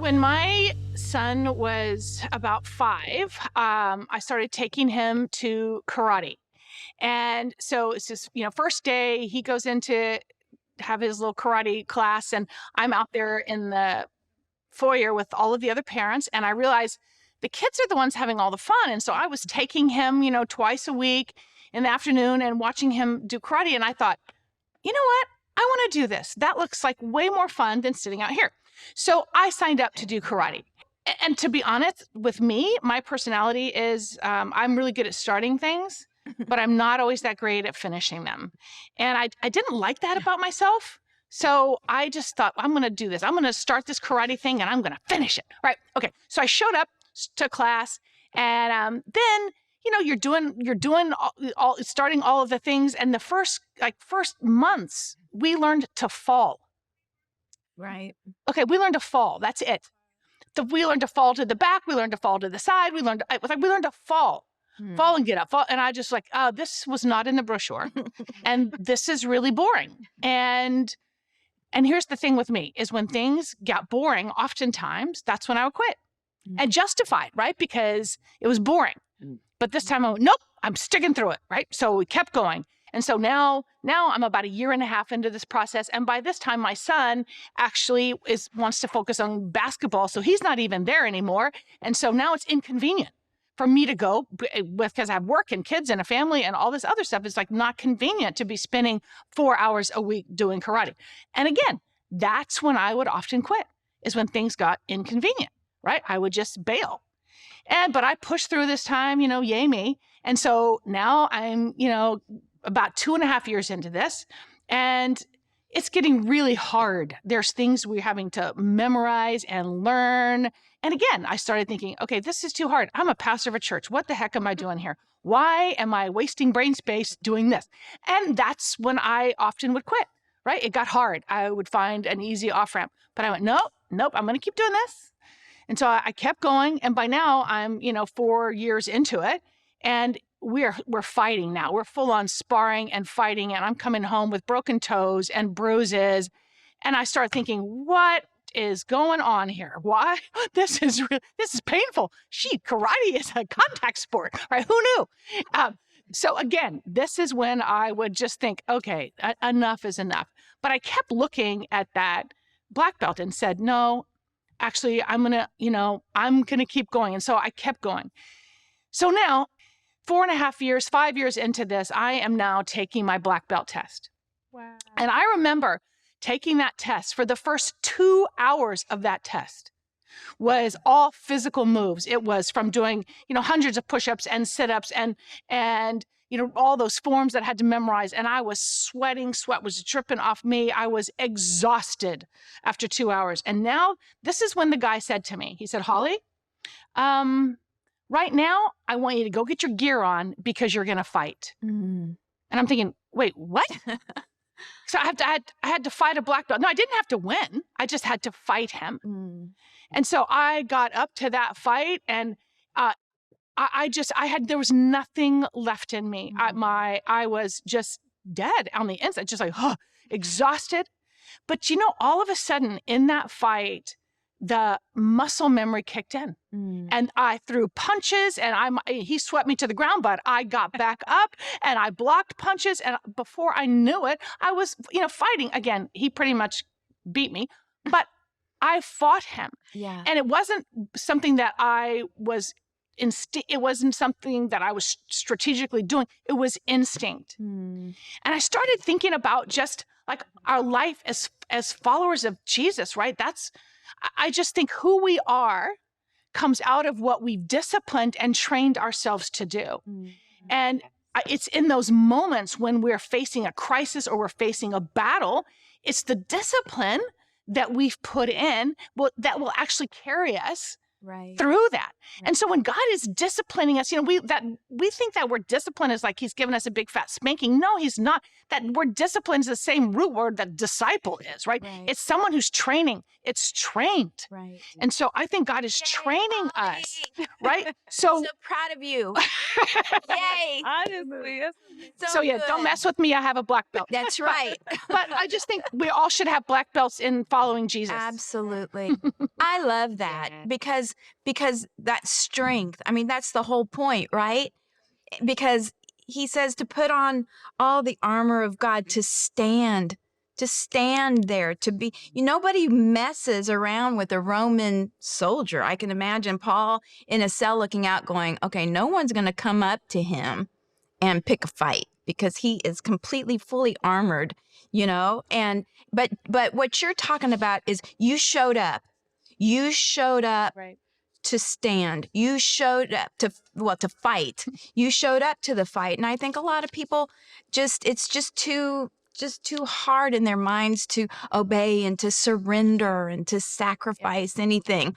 When my son was about 5, I started taking him to karate. And so it's just, first day he goes into have his little karate class, and I'm out there in the foyer with all of the other parents. And I realized the kids are the ones having all the fun. And so I was taking him, twice a week in the afternoon and watching him do karate. And I thought, you know what? I want to do this. That looks like way more fun than sitting out here. So I signed up to do karate. And to be honest with me, my personality is I'm really good at starting things, but I'm not always that great at finishing them. And I didn't like that about myself. So I just thought, I'm going to do this. I'm going to start this karate thing and I'm going to finish it. Right. Okay. So I showed up to class, and then, you're doing all starting all of the things. And the first months, we learned to fall. Right. Okay. We learned to fall. That's it. We learned to fall to the back. We learned to fall to the side. We learned to fall. Fall and get up. Fall. And I just this was not in the brochure. And this is really boring. And here's the thing with me is when things got boring, oftentimes that's when I would quit and justify it, right? Because it was boring. But this time I went, nope, I'm sticking through it, right? So we kept going. And so now I'm about 1.5 years into this process. And by this time, my son actually wants to focus on basketball. So he's not even there anymore. And so now it's inconvenient for me to go because I have work and kids and a family and all this other stuff. It's not convenient to be spending 4 hours a week doing karate. And again, that's when I would often quit, is when things got inconvenient, right? I would just bail. But I pushed through this time, yay me. And so now I'm, about 2.5 years into this, and it's getting really hard. There's things we're having to memorize and learn. And again, I started thinking, okay, this is too hard. I'm a pastor of a church. What the heck am I doing here? Why am I wasting brain space doing this? And that's when I often would quit, right? It got hard. I would find an easy off-ramp. But I went, nope, I'm going to keep doing this. And so I kept going. And by now I'm, 4 years into it. And we're fighting now. We're full on sparring and fighting. And I'm coming home with broken toes and bruises. And I start thinking, what is going on here? Why? This is painful. Karate is a contact sport, right? Who knew? So again, this is when I would just think, okay, enough is enough. But I kept looking at that black belt and said, no, actually, I'm going to keep going. And so I kept going. So now 4.5 years, 5 years into this, I am now taking my black belt test. Wow. And I remember taking that test. For the first 2 hours of that test was all physical moves. It was from doing, hundreds of push-ups and sit-ups and all those forms that I had to memorize. And I was sweating, sweat was dripping off me. I was exhausted after 2 hours. And now this is when the guy said to me, he said, Holly, right now, I want you to go get your gear on because you're going to fight. And I'm thinking, wait, what? So I had to fight a black belt. No, I didn't have to win. I just had to fight him. And so I got up to that fight, and there was nothing left in me. I was just dead on the inside, just exhausted. But all of a sudden in that fight, the muscle memory kicked in, and I threw punches, and he swept me to the ground, but I got back up and I blocked punches. And before I knew it, I was, fighting again. He pretty much beat me, but I fought him. Yeah. And it wasn't something that I was it wasn't something that I was strategically doing. It was instinct. And I started thinking about just like our life as followers of Jesus, right? I just think who we are comes out of what we've disciplined and trained ourselves to do. And it's in those moments when we're facing a crisis or we're facing a battle, it's the discipline that we've put in that will actually carry us through that. And so when God is disciplining us, we think that word discipline is like he's given us a big fat spanking. No, he's not. That word discipline is the same root word that disciple is, right? It's someone who's training. It's trained. Right. And so I think God is training us, right? So, So proud of you. Yay. Honestly, so yeah, don't good. mess with me. I have a black belt. That's right. But I just think we all should have black belts in following Jesus. Absolutely. I love that because that strength, I mean, that's the whole point, right? Because he says to put on all the armor of God to stand there, to be, nobody messes around with a Roman soldier. I can imagine Paul in a cell looking out going, okay, no one's going to come up to him and pick a fight because he is completely fully armored, and but what you're talking about is you showed up Right. to stand. You showed up to fight. You showed up to the fight. And I think a lot of people it's just too hard in their minds to obey and to surrender and to sacrifice anything.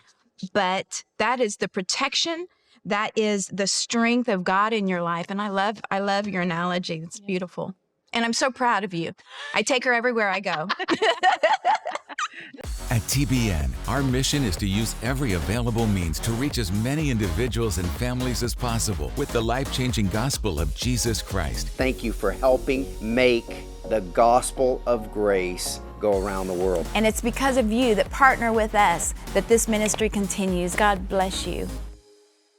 But that is the protection. That is the strength of God in your life. And I love your analogy. It's beautiful. And I'm so proud of you. I take her everywhere I go. At TBN, our mission is to use every available means to reach as many individuals and families as possible with the life-changing gospel of Jesus Christ. Thank you for helping make the gospel of grace go around the world. And it's because of you that partner with us that this ministry continues. God bless you.